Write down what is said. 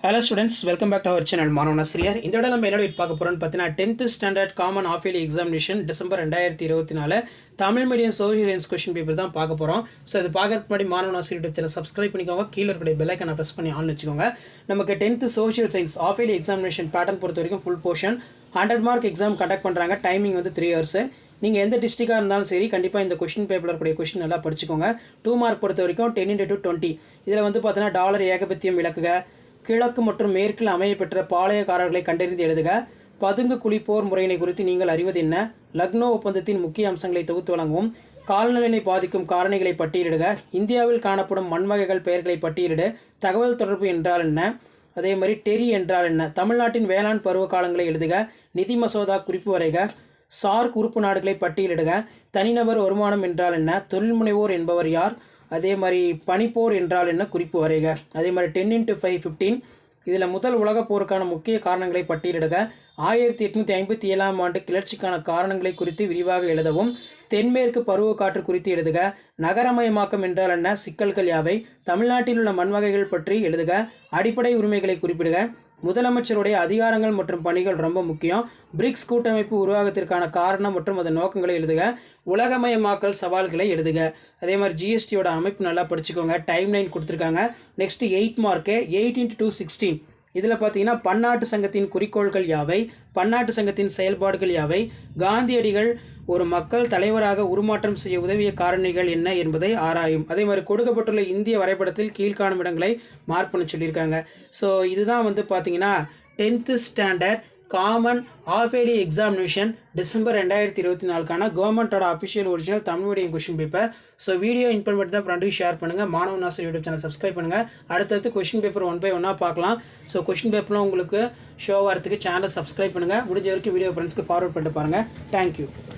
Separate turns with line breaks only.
Hello students, welcome back to our channel. மாணவன் ஆசிரியர் இந்த விட நம்ம என்ன பார்க்க போறோம்னு பார்த்தீங்கன்னா 10th standard common half yearly examination December 2024 Tamil medium social science question paper தான் பார்க்க போகிறோம். ஸோ இது பார்க்கறதுக்கு முன்னாடி மாணவன் ஆசிரியர் யூடியூப் சேனல் சப்ஸ்கிரைப் பண்ணிக்கோங்க. கீழே இருக்கிற பெல் ஐக்கானை ப்ரெஸ் பண்ணி ஆன் வச்சுக்கோங்க. நமக்கு 10th social science half yearly examination pattern பொறுத்த வரைக்கும் full portion 100 mark exam conduct பண்ணுறாங்க. டைமிங் வந்து 3 hours. நீங்கள் எந்த டிஸ்ட்ரிக்டாக இருந்தாலும் சரி கண்டிப்பாக இந்த கொஸ்டின் பேப்பரில் இருக்கக்கூடிய கொஸ்டின் நல்லா படிச்சுக்கோங்க. 2 மார்க் பொறுத்த வரைக்கும் 10x20. இதில் வந்து பார்த்தீங்கன்னா டாலர் ஏகபத்தியம் விளக்குக, கிழக்கு மற்றும் மேற்கில் அமையப்பெற்ற பாளையக்காரர்களை கண்டறிந்து எழுதுக, பதுங்கு குளிப்போர் முறையினை குறித்து நீங்கள் அறிவது என்ன, லக்னோ ஒப்பந்தத்தின் முக்கிய அம்சங்களை தொகுத்து வழங்கவும், கால்நடையை பாதிக்கும் காரணிகளை பட்டியலிடுக, இந்தியாவில் காணப்படும் மண்வகைகள் பெயர்களை பட்டியலிடு, தகவல் தொடர்பு என்றால் என்ன, அதே மாதிரி டெரி என்றால் என்ன, தமிழ்நாட்டின் வேளாண் பருவ காலங்களை எழுதுக, நிதி மசோதா குறிப்பு வரைக, சார்க் உறுப்பு நாடுகளை பட்டியலிடுக, தனிநபர் வருமானம் என்றால் என்ன, தொழில் முனைவோர் என்பவர் யார், அதே மாதிரி பனிப்போர் என்றால் என்ன குறிப்பு வரைக, அதே மாதிரி 10x5 15. இதில் முதல் உலகப் போருக்கான முக்கிய காரணங்களை பட்டியலிடுக, 1857ஆம் ஆண்டு கிளர்ச்சிக்கான காரணங்களை குறித்து விரிவாக எழுதவும், தென்மேற்கு பருவக்காற்று குறித்து எழுதுக, நகரமயமாக்கம் என்றால் என்ன, சிக்கல்கள் யாவை, தமிழ்நாட்டில் உள்ள மண்வகைகள் பற்றி எழுதுக, அடிப்படை உரிமைகளை குறிப்பிடுக, முதலமைச்சருடைய அதிகாரங்கள் மற்றும் பணிகள் ரொம்ப முக்கியம், பிரிக்ஸ் கூட்டமைப்பு உருவாகத்திற்கான காரணம் மற்றும் அதன் நோக்கங்களை எழுதுக, உலகமயமாக்கல் சவால்களை எழுதுக. அதே மாதிரி ஜிஎஸ்டியோட அமைப்பு நல்லா படிச்சுக்கோங்க. டைம் லைன் கொடுத்துருக்காங்க. Next 8 mark 8x2 16. இதில் பார்த்தீங்கன்னா பன்னாட்டு சங்கத்தின் குறிக்கோள்கள் யாவை, பன்னாட்டு சங்கத்தின் செயல்பாடுகள் யாவை, காந்தியடிகள் ஒரு மக்கள் தலைவராக உருமாற்றம் செய்ய உதவிய காரணிகள் என்ன என்பதை ஆராயும். அதே மாதிரி கொடுக்கப்பட்டுள்ள இந்திய வரைபடத்தில் கீழ்காணும் இடங்களை மார்க் பண்ண சொல்லியிருக்காங்க. ஸோ இதுதான் வந்து பார்த்தீங்கன்னா 10th standard common half yearly examination December 2024 கவர்மெண்ட்டோட official original Tamil medium question paper. So video இன்ஃபர்மேட் தான் ஃப்ரெண்டுக்கு ஷேர் பண்ணுங்கள். மாணவன் ஆசிரியர் யூடியூப் சேனல் சப்ஸ்கிரைப் பண்ணுங்கள். அடுத்தடுத்து கொஸ்டின் பேப்பர் 1 by 1 பார்க்கலாம். ஸோ கொஸ்டின் பேப்பர்லாம் உங்களுக்கு ஷோ வரத்துக்கு சேனலை சப்ஸ்கிரைப் பண்ணுங்கள். முடிஞ்ச வரைக்கும் வீடியோ ஃப்ரெண்ட்ஸ்க்கு ஃபார்வர்ட் பண்ணிட்டு பாருங்கள். தேங்க்யூ.